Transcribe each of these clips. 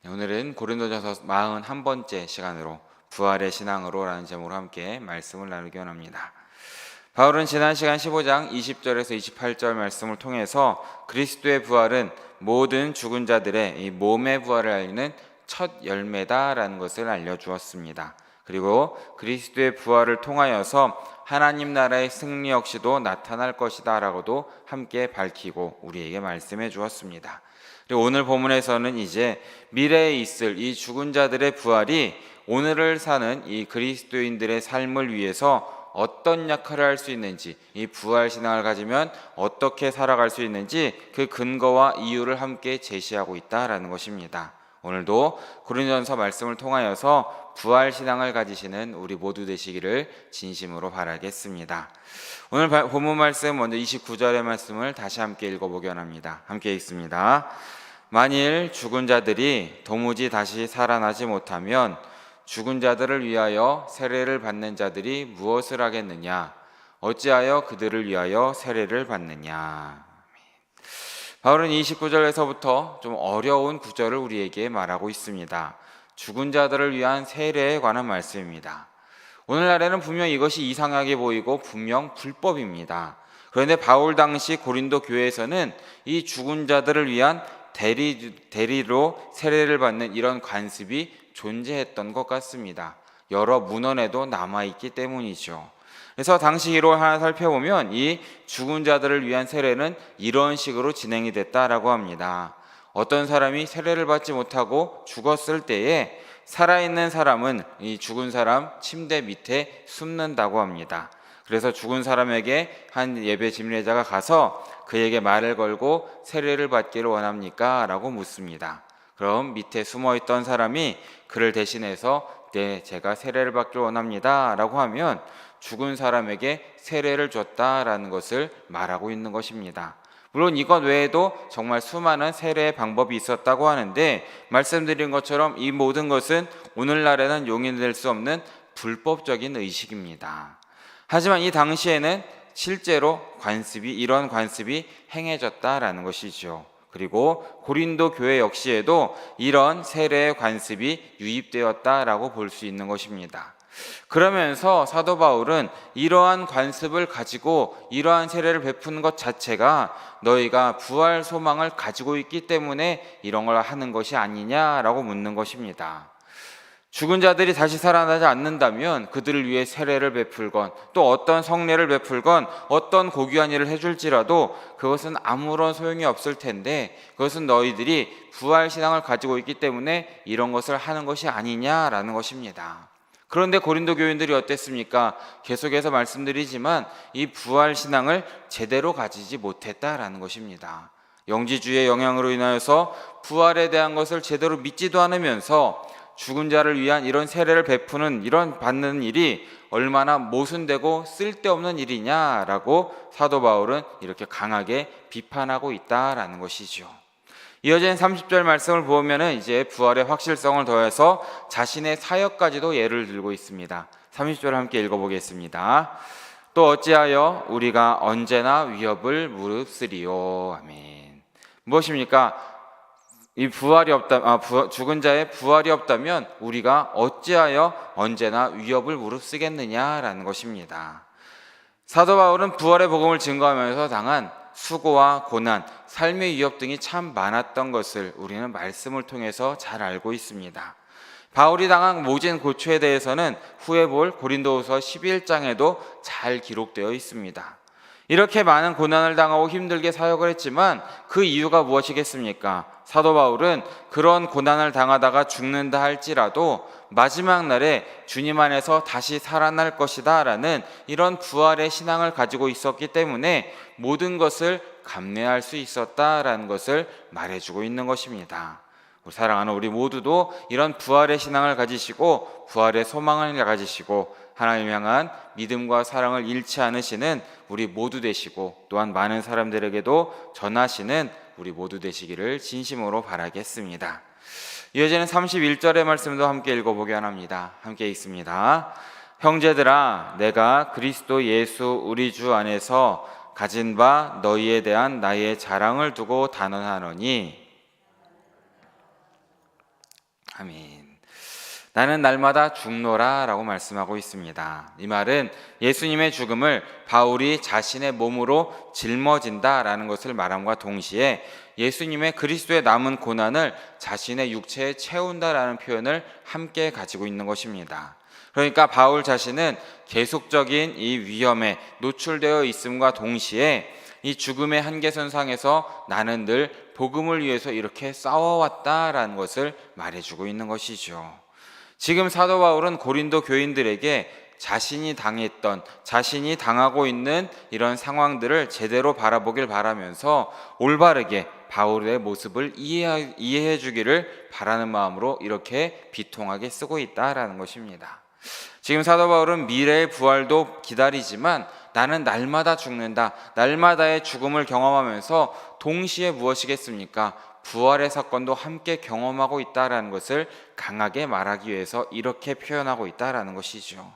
오늘은 고린도전서 41번째 시간으로 부활의 신앙으로라는 제목으로 함께 말씀을 나누기 원합니다. 바울은 지난 시간 15장 20절에서 28절 말씀을 통해서 그리스도의 부활은 모든 죽은 자들의 이 몸의 부활을 알리는 첫 열매다라는 것을 알려주었습니다. 그리고 그리스도의 부활을 통하여서 하나님 나라의 승리 역시도 나타날 것이다 라고도 함께 밝히고 우리에게 말씀해 주었습니다. 그리고 오늘 본문에서는 이제 미래에 있을 이 죽은 자들의 부활이 오늘을 사는 이 그리스도인들의 삶을 위해서 어떤 역할을 할 수 있는지, 이 부활 신앙을 가지면 어떻게 살아갈 수 있는지 그 근거와 이유를 함께 제시하고 있다라는 것입니다. 오늘도 고린도전서 말씀을 통하여서 부활 신앙을 가지시는 우리 모두 되시기를 진심으로 바라겠습니다. 오늘 본문 말씀 먼저 29절의 말씀을 다시 함께 읽어보기 원합니다. 함께 읽습니다. 만일 죽은 자들이 도무지 다시 살아나지 못하면 죽은 자들을 위하여 세례를 받는 자들이 무엇을 하겠느냐? 어찌하여 그들을 위하여 세례를 받느냐? 바울은 29절에서부터 좀 어려운 구절을 우리에게 말하고 있습니다. 죽은 자들을 위한 세례에 관한 말씀입니다. 오늘날에는 분명 이것이 이상하게 보이고 분명 불법입니다. 그런데 바울 당시 고린도 교회에서는 이 죽은 자들을 위한 대리로 세례를 받는 이런 관습이 존재했던 것 같습니다. 여러 문헌에도 남아있기 때문이죠. 그래서 당시 기록을 하나 살펴보면 이 죽은 자들을 위한 세례는 이런 식으로 진행이 됐다라고 합니다. 어떤 사람이 세례를 받지 못하고 죽었을 때에 살아있는 사람은 이 죽은 사람 침대 밑에 숨는다고 합니다. 그래서 죽은 사람에게 한 예배 집례자가 가서 그에게 말을 걸고 세례를 받기를 원합니까? 라고 묻습니다. 그럼 밑에 숨어있던 사람이 그를 대신해서 네, 제가 세례를 받기를 원합니다 라고 하면 죽은 사람에게 세례를 줬다라는 것을 말하고 있는 것입니다. 물론 이것 외에도 정말 수많은 세례의 방법이 있었다고 하는데 말씀드린 것처럼 이 모든 것은 오늘날에는 용인될 수 없는 불법적인 의식입니다. 하지만 이 당시에는 실제로 이런 관습이 행해졌다라는 것이죠. 그리고 고린도 교회 역시에도 이런 세례의 관습이 유입되었다라고 볼 수 있는 것입니다. 그러면서 사도 바울은 이러한 관습을 가지고 이러한 세례를 베푸는 것 자체가 너희가 부활 소망을 가지고 있기 때문에 이런 걸 하는 것이 아니냐라고 묻는 것입니다. 죽은 자들이 다시 살아나지 않는다면 그들을 위해 세례를 베풀건 또 어떤 성례를 베풀건 어떤 고귀한 일을 해줄지라도 그것은 아무런 소용이 없을 텐데 그것은 너희들이 부활신앙을 가지고 있기 때문에 이런 것을 하는 것이 아니냐라는 것입니다. 그런데 고린도 교인들이 어땠습니까? 계속해서 말씀드리지만 이 부활신앙을 제대로 가지지 못했다라는 것입니다. 영지주의의 영향으로 인하여서 부활에 대한 것을 제대로 믿지도 않으면서 죽은 자를 위한 이런 세례를 베푸는 이런 받는 일이 얼마나 모순되고 쓸데없는 일이냐라고 사도 바울은 이렇게 강하게 비판하고 있다라는 것이죠. 이어진 30절 말씀을 보면은 이제 부활의 확실성을 더해서 자신의 사역까지도 예를 들고 있습니다. 30절 함께 읽어보겠습니다. 또 어찌하여 우리가 언제나 위협을 무릅쓰리요. 아멘. 무엇입니까? 이 죽은 자의 부활이 없다면 우리가 어찌하여 언제나 위협을 무릅쓰겠느냐라는 것입니다. 사도 바울은 부활의 복음을 증거하면서 당한 수고와 고난, 삶의 위협 등이 참 많았던 것을 우리는 말씀을 통해서 잘 알고 있습니다. 바울이 당한 모진 고초에 대해서는 후에 볼 고린도후서 11장에도 잘 기록되어 있습니다. 이렇게 많은 고난을 당하고 힘들게 사역을 했지만 그 이유가 무엇이겠습니까? 사도 바울은 그런 고난을 당하다가 죽는다 할지라도 마지막 날에 주님 안에서 다시 살아날 것이다 라는 이런 부활의 신앙을 가지고 있었기 때문에 모든 것을 감내할 수 있었다라는 것을 말해주고 있는 것입니다. 사랑하는 우리 모두도 이런 부활의 신앙을 가지시고 부활의 소망을 가지시고 하나님 향한 믿음과 사랑을 잃지 않으시는 우리 모두 되시고 또한 많은 사람들에게도 전하시는 우리 모두 되시기를 진심으로 바라겠습니다. 이어지는 31절의 말씀도 함께 읽어보게 합니다. 함께 읽습니다. 형제들아, 내가 그리스도 예수 우리 주 안에서 가진 바 너희에 대한 나의 자랑을 두고 단언하노니 아멘. 나는 날마다 죽노라 라고 말씀하고 있습니다. 이 말은 예수님의 죽음을 바울이 자신의 몸으로 짊어진다 라는 것을 말함과 동시에 예수님의 그리스도의 남은 고난을 자신의 육체에 채운다 라는 표현을 함께 가지고 있는 것입니다. 그러니까 바울 자신은 계속적인 이 위험에 노출되어 있음과 동시에 이 죽음의 한계선상에서 나는 늘 복음을 위해서 이렇게 싸워왔다라는 것을 말해주고 있는 것이죠. 지금 사도 바울은 고린도 교인들에게 자신이 당했던, 자신이 당하고 있는 이런 상황들을 제대로 바라보길 바라면서 올바르게 바울의 모습을 이해해 주기를 바라는 마음으로 이렇게 비통하게 쓰고 있다라는 것입니다. 지금 사도 바울은 미래의 부활도 기다리지만 나는 날마다 죽는다, 날마다의 죽음을 경험하면서 동시에 무엇이겠습니까? 부활의 사건도 함께 경험하고 있다라는 것을 강하게 말하기 위해서 이렇게 표현하고 있다라는 것이죠.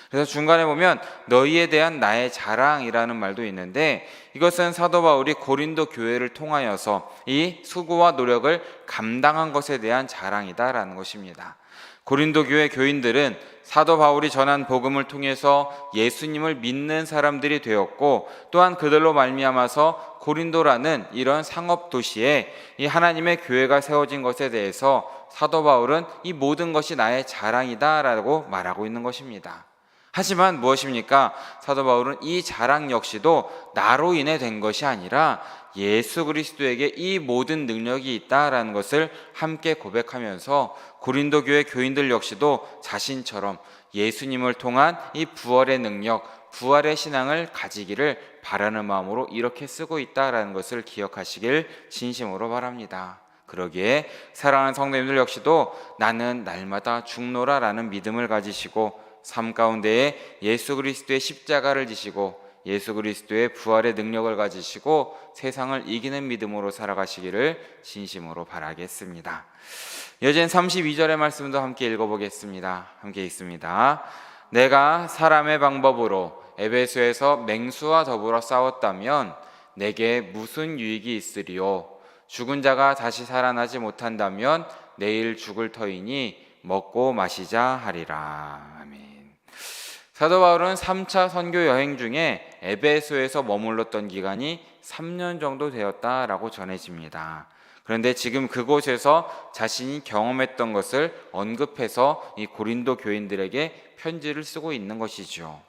그래서 중간에 보면 너희에 대한 나의 자랑이라는 말도 있는데 이것은 사도 바울이 고린도 교회를 통하여서 이 수고와 노력을 감당한 것에 대한 자랑이다라는 것입니다. 고린도 교회 교인들은 사도 바울이 전한 복음을 통해서 예수님을 믿는 사람들이 되었고 또한 그들로 말미암아서 고린도라는 이런 상업 도시에 이 하나님의 교회가 세워진 것에 대해서 사도 바울은 이 모든 것이 나의 자랑이다라고 말하고 있는 것입니다. 하지만 무엇입니까? 사도 바울은 이 자랑 역시도 나로 인해 된 것이 아니라 예수 그리스도에게 이 모든 능력이 있다라는 것을 함께 고백하면서 고린도 교회 교인들 역시도 자신처럼 예수님을 통한 이 부활의 능력, 부활의 신앙을 가지기를 바라는 마음으로 이렇게 쓰고 있다라는 것을 기억하시길 진심으로 바랍니다. 그러기에 사랑하는 성도님들 역시도 나는 날마다 죽노라라는 믿음을 가지시고 삶 가운데에 예수 그리스도의 십자가를 지시고 예수 그리스도의 부활의 능력을 가지시고 세상을 이기는 믿음으로 살아가시기를 진심으로 바라겠습니다. 여전 32절의 말씀도 함께 읽어보겠습니다. 함께 읽습니다. 내가 사람의 방법으로 에베소에서 맹수와 더불어 싸웠다면 내게 무슨 유익이 있으리요? 죽은 자가 다시 살아나지 못한다면 내일 죽을 터이니 먹고 마시자 하리라. 아멘. 사도 바울은 3차 선교 여행 중에 에베소에서 머물렀던 기간이 3년 정도 되었다라고 전해집니다. 그런데 지금 그곳에서 자신이 경험했던 것을 언급해서 이 고린도 교인들에게 편지를 쓰고 있는 것이죠.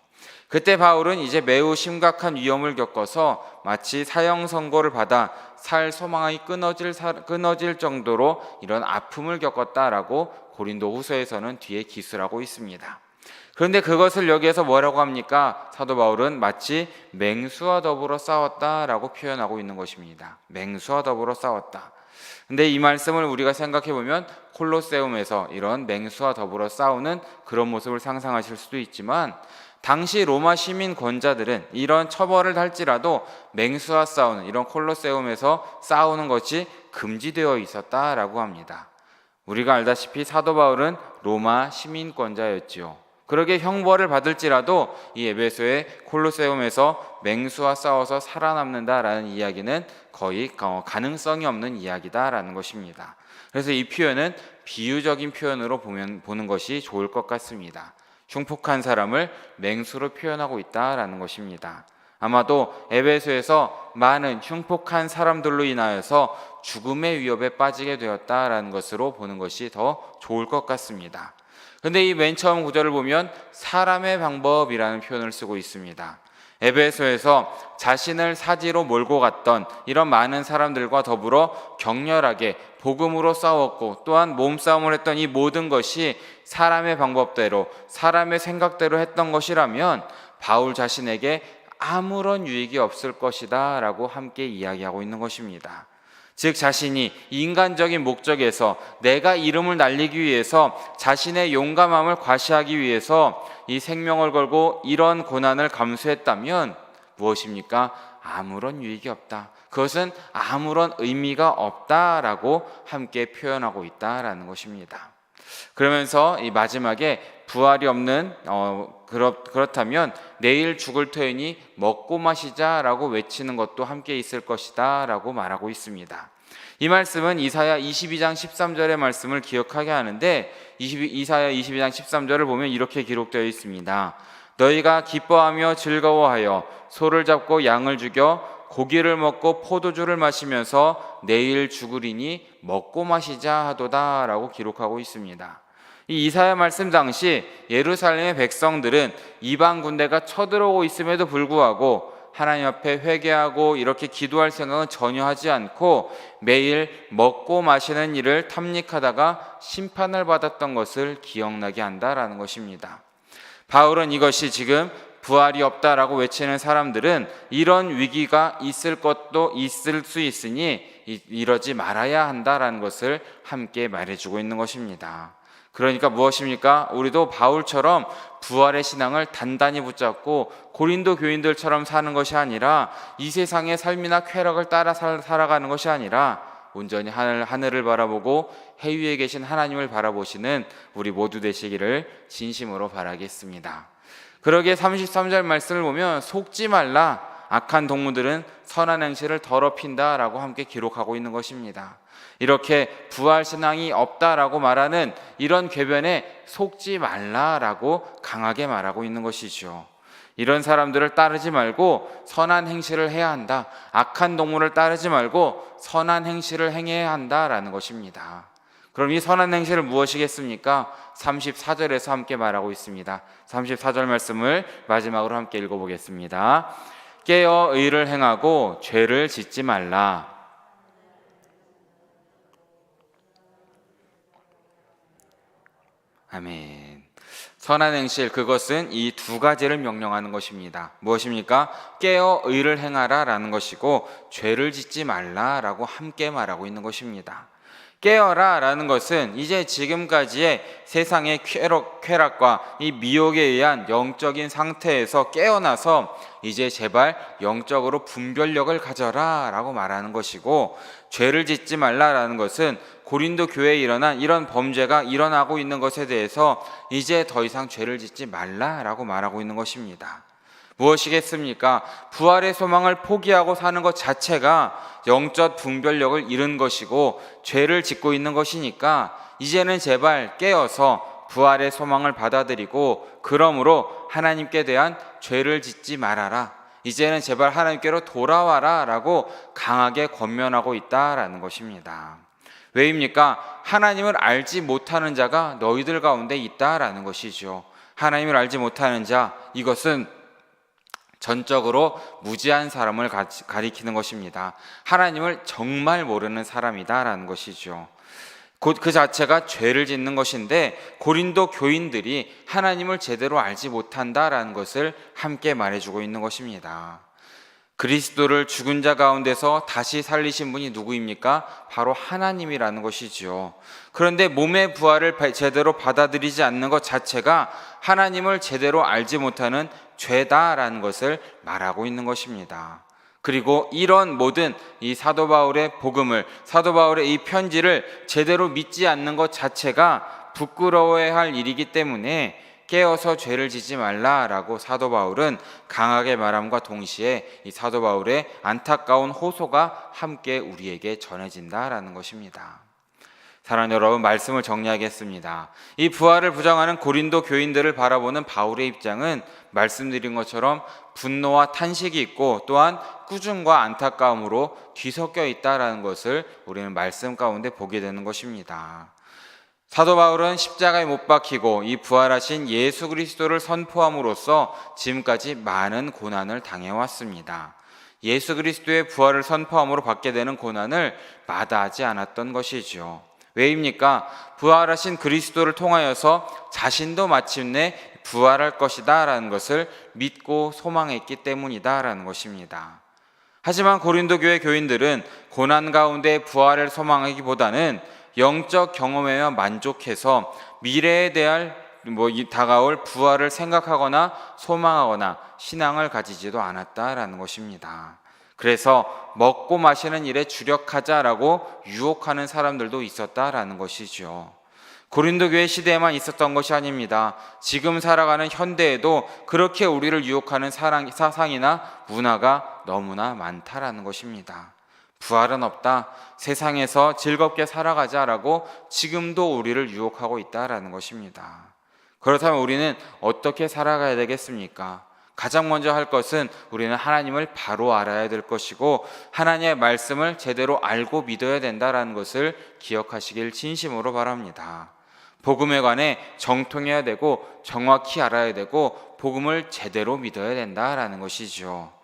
그때 바울은 이제 매우 심각한 위험을 겪어서 마치 사형 선고를 받아 살 소망이 끊어질 정도로 이런 아픔을 겪었다라고 고린도 후서에서는 뒤에 기술하고 있습니다. 그런데 그것을 여기에서 뭐라고 합니까? 사도 바울은 마치 맹수와 더불어 싸웠다라고 표현하고 있는 것입니다. 맹수와 더불어 싸웠다. 근데 이 말씀을 우리가 생각해 보면 콜로세움에서 이런 맹수와 더불어 싸우는 그런 모습을 상상하실 수도 있지만 당시 로마 시민 권자들은 이런 처벌을 할지라도 맹수와 싸우는 이런 콜로세움에서 싸우는 것이 금지되어 있었다라고 합니다. 우리가 알다시피 사도 바울은 로마 시민권자였지요. 그러게 형벌을 받을지라도 이 에베소의 콜로세움에서 맹수와 싸워서 살아남는다라는 이야기는 거의 가능성이 없는 이야기다라는 것입니다. 그래서 이 표현은 비유적인 표현으로 보는 것이 좋을 것 같습니다. 흉폭한 사람을 맹수로 표현하고 있다라는 것입니다. 아마도 에베소에서 많은 흉폭한 사람들로 인하여서 죽음의 위협에 빠지게 되었다라는 것으로 보는 것이 더 좋을 것 같습니다. 근데 이 맨 처음 구절을 보면 사람의 방법이라는 표현을 쓰고 있습니다. 에베소에서 자신을 사지로 몰고 갔던 이런 많은 사람들과 더불어 격렬하게 복음으로 싸웠고 또한 몸싸움을 했던 이 모든 것이 사람의 방법대로 사람의 생각대로 했던 것이라면 바울 자신에게 아무런 유익이 없을 것이다 라고 함께 이야기하고 있는 것입니다. 즉 자신이 인간적인 목적에서 내가 이름을 날리기 위해서 자신의 용감함을 과시하기 위해서 이 생명을 걸고 이런 고난을 감수했다면 무엇입니까? 아무런 유익이 없다. 그것은 아무런 의미가 없다라고 함께 표현하고 있다라는 것입니다. 그러면서 이 마지막에 부활이 없는 그렇다면 내일 죽을 터이니 먹고 마시자라고 외치는 것도 함께 있을 것이다 라고 말하고 있습니다. 이 말씀은 이사야 22장 13절의 말씀을 기억하게 하는데 이사야 22장 13절을 보면 이렇게 기록되어 있습니다. 너희가 기뻐하며 즐거워하여 소를 잡고 양을 죽여 고기를 먹고 포도주를 마시면서 내일 죽으리니 먹고 마시자 하도다 라고 기록하고 있습니다. 이 이사야 말씀 당시 예루살렘의 백성들은 이방 군대가 쳐들어오고 있음에도 불구하고 하나님 앞에 회개하고 이렇게 기도할 생각은 전혀 하지 않고 매일 먹고 마시는 일을 탐닉하다가 심판을 받았던 것을 기억나게 한다라는 것입니다. 바울은 이것이 지금 부활이 없다라고 외치는 사람들은 이런 위기가 있을 것도 있을 수 있으니 이러지 말아야 한다라는 것을 함께 말해주고 있는 것입니다. 그러니까 무엇입니까? 우리도 바울처럼 부활의 신앙을 단단히 붙잡고 고린도 교인들처럼 사는 것이 아니라 이 세상의 삶이나 쾌락을 따라 살아가는 것이 아니라 온전히 하늘을 바라보고 해위에 계신 하나님을 바라보시는 우리 모두 되시기를 진심으로 바라겠습니다. 그러기에 33절 말씀을 보면 속지 말라, 악한 동무들은 선한 행실을 더럽힌다 라고 함께 기록하고 있는 것입니다. 이렇게 부활신앙이 없다라고 말하는 이런 궤변에 속지 말라라고 강하게 말하고 있는 것이죠. 이런 사람들을 따르지 말고 선한 행실을 해야 한다. 악한 동물을 따르지 말고 선한 행실을 행해야 한다라는 것입니다. 그럼 이 선한 행실은 무엇이겠습니까? 34절에서 함께 말하고 있습니다. 34절 말씀을 마지막으로 함께 읽어보겠습니다. 깨어 의를 행하고 죄를 짓지 말라. 아멘. 선한 행실, 그것은 이 두 가지를 명령하는 것입니다. 무엇입니까? 깨어 의를 행하라 라는 것이고 죄를 짓지 말라 라고 함께 말하고 있는 것입니다. 깨어라 라는 것은 이제 지금까지의 세상의 쾌락과 이 미혹에 의한 영적인 상태에서 깨어나서 이제 제발 영적으로 분별력을 가져라 라고 말하는 것이고, 죄를 짓지 말라라는 것은 고린도 교회에 일어난 이런 범죄가 일어나고 있는 것에 대해서 이제 더 이상 죄를 짓지 말라라고 말하고 있는 것입니다. 무엇이겠습니까? 부활의 소망을 포기하고 사는 것 자체가 영적 분별력을 잃은 것이고 죄를 짓고 있는 것이니까 이제는 제발 깨어서 부활의 소망을 받아들이고 그러므로 하나님께 대한 죄를 짓지 말아라. 이제는 제발 하나님께로 돌아와라 라고 강하게 권면하고 있다라는 것입니다. 왜입니까? 하나님을 알지 못하는 자가 너희들 가운데 있다라는 것이죠. 하나님을 알지 못하는 자, 이것은 전적으로 무지한 사람을 가리키는 것입니다. 하나님을 정말 모르는 사람이다라는 것이죠. 곧 그 자체가 죄를 짓는 것인데 고린도 교인들이 하나님을 제대로 알지 못한다라는 것을 함께 말해주고 있는 것입니다. 그리스도를 죽은 자 가운데서 다시 살리신 분이 누구입니까? 바로 하나님이라는 것이죠. 그런데 몸의 부활을 제대로 받아들이지 않는 것 자체가 하나님을 제대로 알지 못하는 죄다라는 것을 말하고 있는 것입니다. 그리고 이런 모든 이 사도 바울의 복음을, 사도 바울의 이 편지를 제대로 믿지 않는 것 자체가 부끄러워야 할 일이기 때문에 깨어서 죄를 짓지 말라라고 사도 바울은 강하게 말함과 동시에 이 사도 바울의 안타까운 호소가 함께 우리에게 전해진다라는 것입니다. 사랑하는 여러분, 말씀을 정리하겠습니다. 이 부활을 부정하는 고린도 교인들을 바라보는 바울의 입장은 말씀드린 것처럼 분노와 탄식이 있고 또한 꾸중과 안타까움으로 뒤섞여 있다라는 것을 우리는 말씀 가운데 보게 되는 것입니다. 사도 바울은 십자가에 못 박히고 이 부활하신 예수 그리스도를 선포함으로써 지금까지 많은 고난을 당해왔습니다. 예수 그리스도의 부활을 선포함으로 받게 되는 고난을 마다하지 않았던 것이죠. 왜입니까? 부활하신 그리스도를 통하여서 자신도 마침내 부활할 것이다 라는 것을 믿고 소망했기 때문이다 라는 것입니다. 하지만 고린도 교회 교인들은 고난 가운데 부활을 소망하기보다는 영적 경험에만 만족해서 미래에 대한 다가올 부활을 생각하거나 소망하거나 신앙을 가지지도 않았다라는 것입니다. 그래서 먹고 마시는 일에 주력하자라고 유혹하는 사람들도 있었다라는 것이죠. 고린도 교회 시대에만 있었던 것이 아닙니다. 지금 살아가는 현대에도 그렇게 우리를 유혹하는 사상이나 문화가 너무나 많다라는 것입니다. 부활은 없다. 세상에서 즐겁게 살아가자라고 지금도 우리를 유혹하고 있다라는 것입니다. 그렇다면 우리는 어떻게 살아가야 되겠습니까? 가장 먼저 할 것은 우리는 하나님을 바로 알아야 될 것이고 하나님의 말씀을 제대로 알고 믿어야 된다라는 것을 기억하시길 진심으로 바랍니다. 복음에 관해 정통해야 되고 정확히 알아야 되고 복음을 제대로 믿어야 된다라는 것이죠.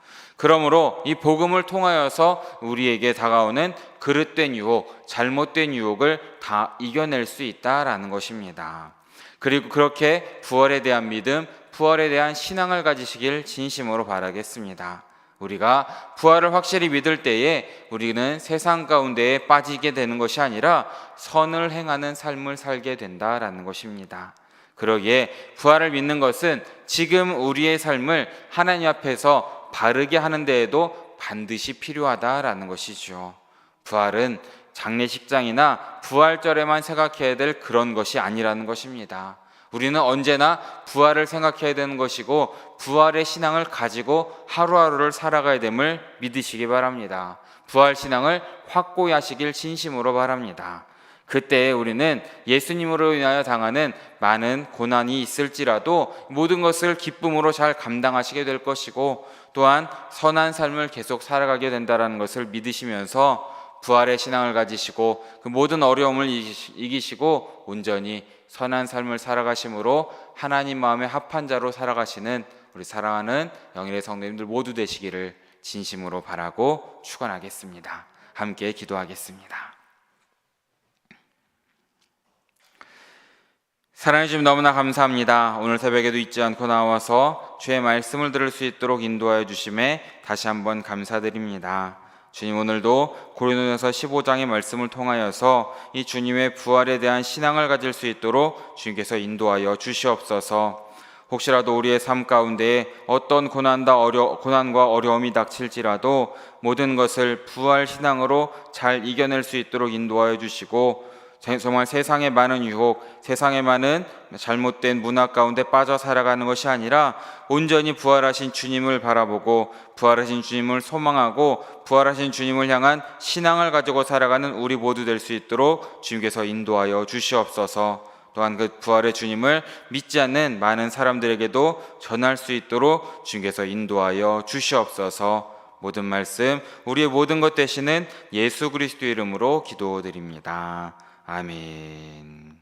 그러므로 이 복음을 통하여서 우리에게 다가오는 그릇된 유혹, 잘못된 유혹을 다 이겨낼 수 있다라는 것입니다. 그리고 그렇게 부활에 대한 믿음, 부활에 대한 신앙을 가지시길 진심으로 바라겠습니다. 우리가 부활을 확실히 믿을 때에 우리는 세상 가운데에 빠지게 되는 것이 아니라 선을 행하는 삶을 살게 된다라는 것입니다. 그러기에 부활을 믿는 것은 지금 우리의 삶을 하나님 앞에서 바르게 하는 데에도 반드시 필요하다라는 것이죠. 부활은 장례식장이나 부활절에만 생각해야 될 그런 것이 아니라는 것입니다. 우리는 언제나 부활을 생각해야 되는 것이고 부활의 신앙을 가지고 하루하루를 살아가야 됨을 믿으시기 바랍니다. 부활 신앙을 확고히 하시길 진심으로 바랍니다. 그때 우리는 예수님으로 인하여 당하는 많은 고난이 있을지라도 모든 것을 기쁨으로 잘 감당하시게 될 것이고 또한 선한 삶을 계속 살아가게 된다는 것을 믿으시면서 부활의 신앙을 가지시고 그 모든 어려움을 이기시고 온전히 선한 삶을 살아가심으로 하나님 마음에 합한 자로 살아가시는 우리 사랑하는 영일의 성도님들 모두 되시기를 진심으로 바라고 축원하겠습니다. 함께 기도하겠습니다. 사랑해 주님 너무나 감사합니다. 오늘 새벽에도 잊지 않고 나와서 주의 말씀을 들을 수 있도록 인도하여 주심에 다시 한번 감사드립니다. 주님, 오늘도 고린도전서 15장의 말씀을 통하여서 이 주님의 부활에 대한 신앙을 가질 수 있도록 주님께서 인도하여 주시옵소서. 혹시라도 우리의 삶 가운데 어떤 고난과 어려움이 닥칠지라도 모든 것을 부활 신앙으로 잘 이겨낼 수 있도록 인도하여 주시고 정말 세상의 많은 유혹, 세상의 많은 잘못된 문화 가운데 빠져 살아가는 것이 아니라 온전히 부활하신 주님을 바라보고 부활하신 주님을 소망하고 부활하신 주님을 향한 신앙을 가지고 살아가는 우리 모두 될 수 있도록 주님께서 인도하여 주시옵소서. 또한 그 부활의 주님을 믿지 않는 많은 사람들에게도 전할 수 있도록 주님께서 인도하여 주시옵소서. 모든 말씀, 우리의 모든 것 되시는 예수 그리스도의 이름으로 기도드립니다. 아멘.